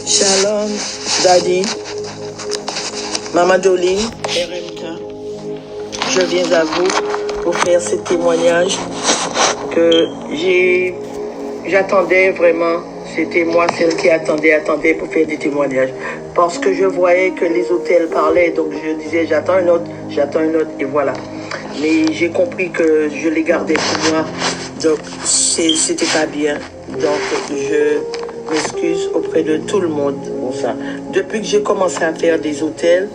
Shalom, Daddy, Maman Dolly, RMK. Je viens à vous pour faire ce témoignage que j'attendais vraiment. C'était moi celle qui attendait pour faire des témoignages. Parce que je voyais que les hôtels parlaient, donc je disais j'attends un autre, et voilà. Mais j'ai compris que je les gardais pour moi, donc c'était pas bien. Donc je m'excuse auprès de tout le monde pour ça. Depuis que j'ai commencé à faire des hôtels,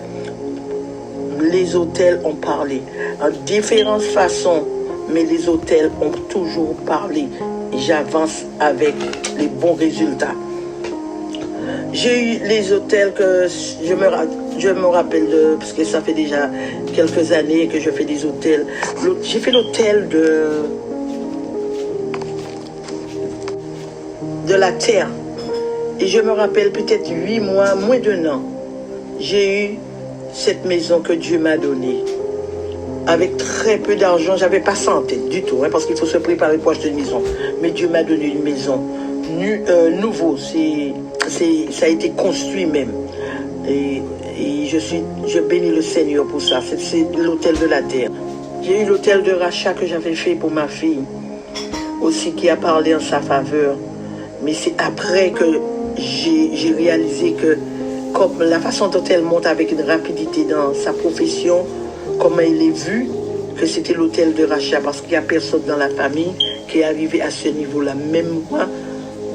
les hôtels ont parlé en différentes façons, mais les hôtels ont toujours parlé. J'avance avec les bons résultats. J'ai eu les hôtels que je me rappelle parce que ça fait déjà quelques années que je fais des hôtels. J'ai fait l'hôtel de la terre. Et je me rappelle peut-être 8 mois, moins d'un an, j'ai eu cette maison que Dieu m'a donnée. Avec très peu d'argent, j'avais pas ça en tête du tout, parce qu'il faut se préparer pour acheter une maison. Mais Dieu m'a donné une maison nouveau, ça a été construit même. Et je bénis le Seigneur pour ça. C'est l'hôtel de la terre. J'ai eu l'hôtel de rachat que j'avais fait pour ma fille, aussi qui a parlé en sa faveur. Mais c'est après que j'ai réalisé que comme la façon dont elle monte avec une rapidité dans sa profession, comment il est vu que c'était l'hôtel de rachat, parce qu'il n'y a personne dans la famille qui est arrivé à ce niveau-là. Même moi,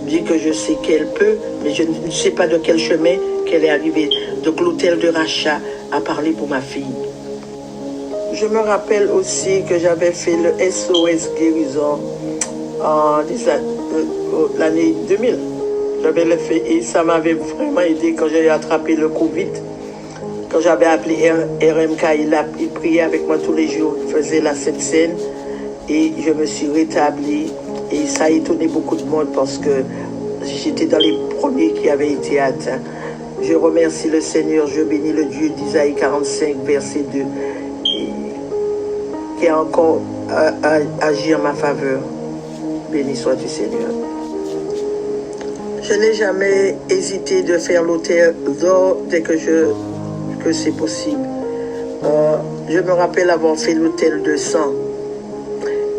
bien que je sais qu'elle peut, mais je ne sais pas de quel chemin qu'elle est arrivée. Donc l'hôtel de rachat a parlé pour ma fille. Je me rappelle aussi que j'avais fait le SOS Guérison en l'année 2000. J'avais le fait et ça m'avait vraiment aidé quand j'ai attrapé le Covid. Quand j'avais appelé RMK, il priait avec moi tous les jours, il faisait la Sainte Seine et je me suis rétabli. Et ça a étonné beaucoup de monde parce que j'étais dans les premiers qui avaient été atteints. Je remercie le Seigneur, je bénis le Dieu d'Isaïe 45, verset 2, qui a encore agi en ma faveur. Béni soit-tu Seigneur. Je n'ai jamais hésité de faire l'hôtel d'or dès que c'est possible. Je me rappelle avoir fait l'hôtel de sang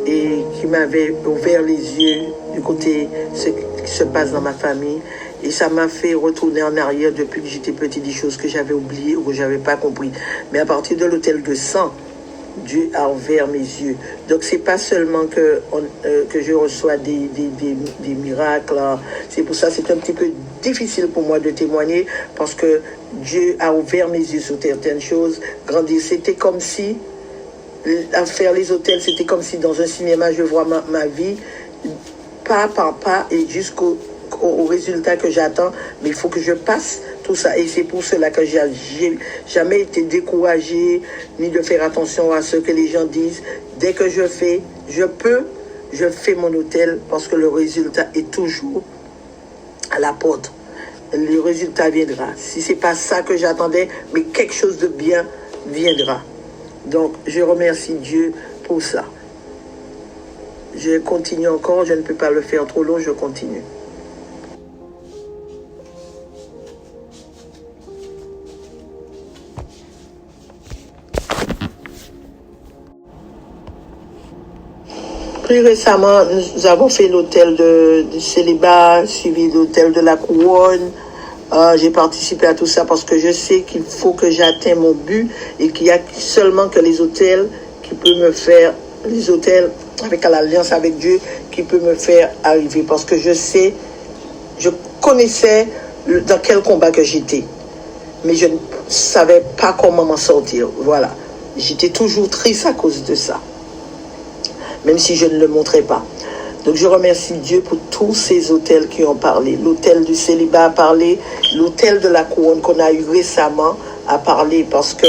et qui m'avait ouvert les yeux du côté ce qui se passe dans ma famille. Et ça m'a fait retourner en arrière depuis que j'étais petit, des choses que j'avais oubliées ou que je n'avais pas compris. Mais à partir de l'hôtel de sang, Dieu a ouvert mes yeux. Donc c'est pas seulement que je reçois des miracles. C'est pour ça que c'est un petit peu difficile pour moi de témoigner parce que Dieu a ouvert mes yeux sur certaines choses. Grandir, c'était comme si, à faire les hôtels, c'était comme si dans un cinéma, je vois ma vie, pas par pas et jusqu'au résultat que j'attends. Mais il faut que je passe tout ça. Et c'est pour cela que j'ai jamais été découragée, ni de faire attention à ce que les gens disent. Dès que je fais mon hôtel parce que le résultat est toujours à la porte. Le résultat viendra. Si ce n'est pas ça que j'attendais, mais quelque chose de bien viendra. Donc, je remercie Dieu pour ça. Je continue encore, je ne peux pas le faire trop long, je continue. Plus récemment, nous avons fait l'hôtel du célibat, suivi l'hôtel de la couronne. J'ai participé à tout ça parce que je sais qu'il faut que j'atteigne mon but et qu'il n'y a seulement que les hôtels qui peuvent me faire, les hôtels avec l'alliance avec Dieu qui peut me faire arriver. Parce que je connaissais dans quel combat que j'étais, mais je ne savais pas comment m'en sortir. Voilà, j'étais toujours triste à cause de ça, même si je ne le montrais pas. Donc je remercie Dieu pour tous ces hôtels qui ont parlé. L'hôtel du célibat a parlé, l'hôtel de la couronne qu'on a eu récemment a parlé, parce que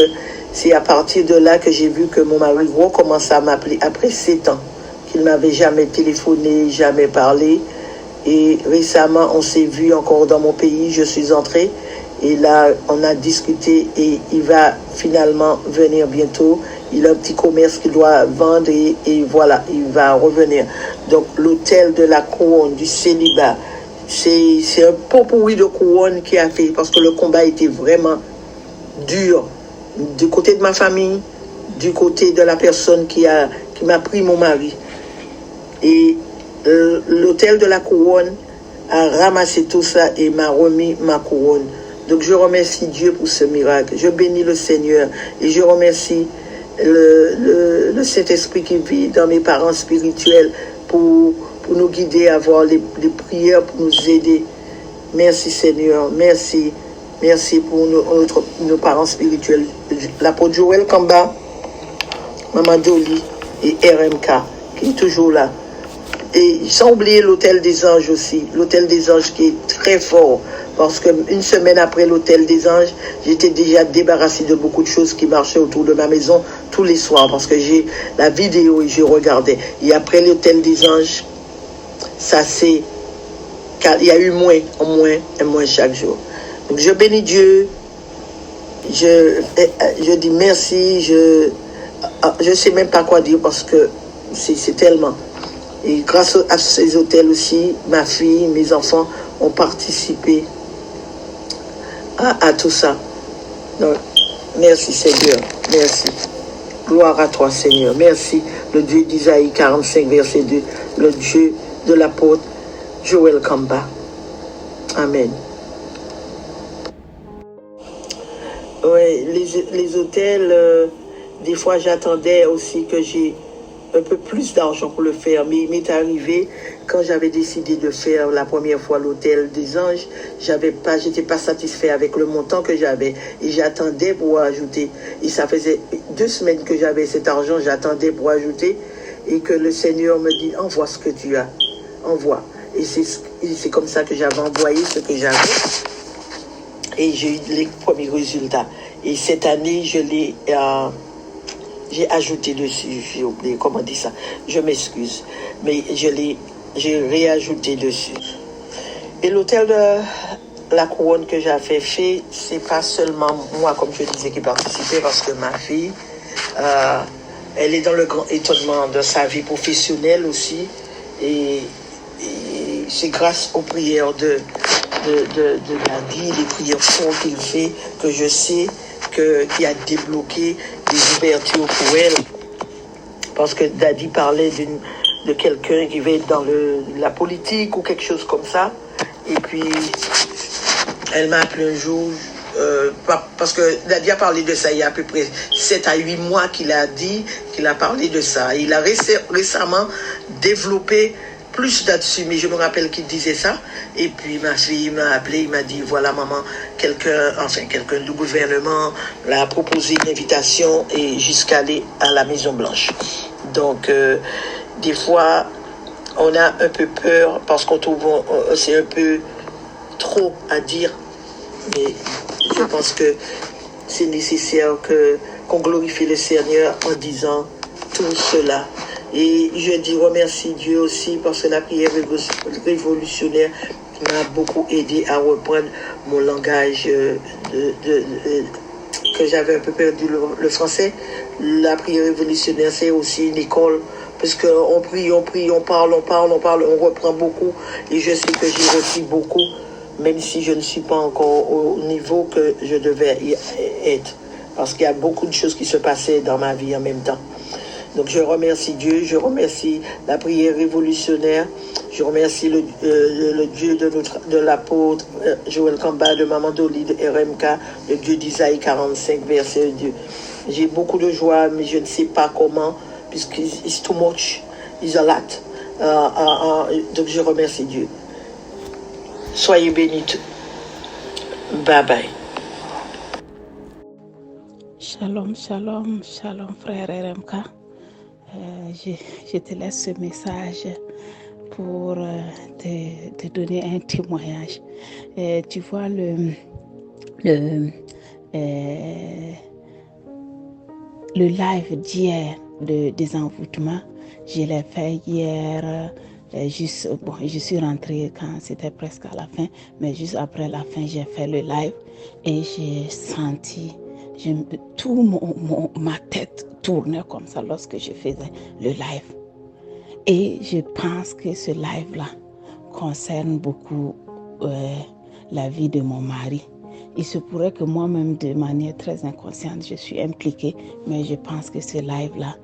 c'est à partir de là que j'ai vu que mon mari commence à m'appeler après 7 ans, qu'il ne m'avait jamais téléphoné, jamais parlé. Et récemment, on s'est vu encore dans mon pays, je suis entrée. Et là, on a discuté et il va finalement venir bientôt. Il a un petit commerce qu'il doit vendre et voilà, il va revenir. Donc l'hôtel de la couronne, du célibat, C'est un pot-pourri de couronne qui a fait, parce que le combat était vraiment dur. Du côté de ma famille, du côté de la personne qui m'a pris mon mari. Et l'hôtel de la couronne a ramassé tout ça et m'a remis ma couronne. Donc je remercie Dieu pour ce miracle. Je bénis le Seigneur et je remercie le Saint-Esprit qui vit dans mes parents spirituels pour nous guider, avoir les prières pour nous aider. Merci Seigneur, merci. Merci pour nos parents spirituels. L'apôtre Joël Kamba, Maman Dolly et RMK qui est toujours là. Et sans oublier l'hôtel des anges aussi. L'hôtel des anges qui est très fort. Parce qu'une semaine après l'hôtel des anges, j'étais déjà débarrassée de beaucoup de choses qui marchaient autour de ma maison tous les soirs. Parce que j'ai la vidéo et je regardais. Et après l'hôtel des anges, ça c'est... Il y a eu moins chaque jour. Donc je bénis Dieu. Je dis merci. Je sais même pas quoi dire parce que c'est tellement... Et grâce à ces hôtels aussi, ma fille, mes enfants ont participé à tout ça. Donc, merci Seigneur, merci. Gloire à toi Seigneur, merci. Le Dieu d'Isaïe 45, verset 2, le Dieu de l'apôtre Joël Kamba. Amen. Oui, les hôtels, des fois j'attendais aussi que j'ai un peu plus d'argent pour le faire, mais il m'est arrivé quand j'avais décidé de faire la première fois l'hôtel des anges, j'étais pas satisfait avec le montant que j'avais et j'attendais pour ajouter. Et ça faisait 2 semaines que j'avais cet argent, j'attendais pour ajouter et que le Seigneur me dit envoie ce que tu as, envoie. Et c'est comme ça que j'avais envoyé ce que j'avais et j'ai eu les premiers résultats. Et cette année, j'ai ajouté dessus, j'ai oublié comment dire ça, je m'excuse, mais j'ai réajouté dessus. Et l'hôtel de la couronne que j'avais fait, c'est pas seulement moi, comme je disais, qui participais, parce que ma fille, elle est dans le grand étonnement de sa vie professionnelle aussi, et c'est grâce aux prières de Daddy, les prières fortes qu'il fait, que je sais qui a débloqué des ouvertures pour elle. Parce que Daddy parlait de quelqu'un qui va être dans la politique ou quelque chose comme ça. Et puis, elle m'a appelé un jour, parce que Daddy a parlé de ça il y a à peu près 7 à 8 mois qu'il a parlé de ça. Il a récemment développé plus là-dessus, mais je me rappelle qu'il disait ça. Et puis ma fille m'a appelé, il m'a dit voilà maman, quelqu'un du gouvernement l'a proposé une invitation et jusqu'à aller à la Maison Blanche. Donc des fois on a un peu peur parce qu'on trouve c'est un peu trop à dire, mais je pense que c'est nécessaire qu'on glorifie le Seigneur en disant tout cela. Et je dis remercie Dieu aussi parce que la prière révolutionnaire m'a beaucoup aidé à reprendre mon langage que j'avais un peu perdu le français. La prière révolutionnaire, c'est aussi une école parce qu'on prie, on parle, on reprend beaucoup et je sais que j'ai repris beaucoup même si je ne suis pas encore au niveau que je devais y être parce qu'il y a beaucoup de choses qui se passaient dans ma vie en même temps. Donc je remercie Dieu, je remercie la prière révolutionnaire, je remercie le Dieu de l'apôtre Joël Kamba, de Maman Dolly, de RMK, le Dieu d'Isaïe 45, verset 2. J'ai beaucoup de joie, mais je ne sais pas comment, puisque it's too much, it's a lot. Donc je remercie Dieu. Soyez bénis. Bye bye. Shalom, shalom, shalom frère RMK. Je te laisse ce message pour te donner un témoignage. Tu vois le live d'hier de désenvoûtement, je l'ai fait hier. Je suis rentrée quand c'était presque à la fin, mais juste après la fin, j'ai fait le live et j'ai senti ma tête tournait comme ça lorsque je faisais le live. Et je pense que ce live-là concerne beaucoup la vie de mon mari. Il se pourrait que moi-même, de manière très inconsciente, je suis impliquée, mais je pense que ce live-là,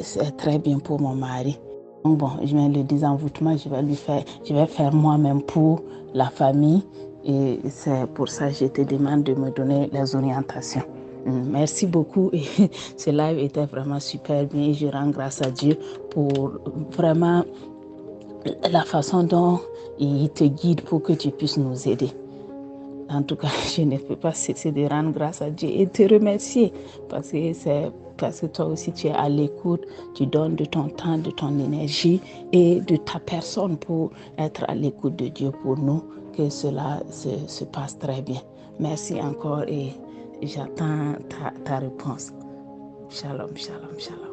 c'est très bien pour mon mari. Donc bon, le désenvoûtement, je vais faire moi-même pour la famille, et c'est pour ça que je te demande de me donner les orientations. Merci beaucoup, et ce live était vraiment super bien. Je rends grâce à Dieu pour vraiment la façon dont il te guide pour que tu puisses nous aider. En tout cas, je ne peux pas cesser de rendre grâce à Dieu et te remercier parce que toi aussi tu es à l'écoute, tu donnes de ton temps, de ton énergie et de ta personne pour être à l'écoute de Dieu pour nous, que cela se passe très bien. Merci encore et j'attends ta réponse. Shalom, shalom, shalom.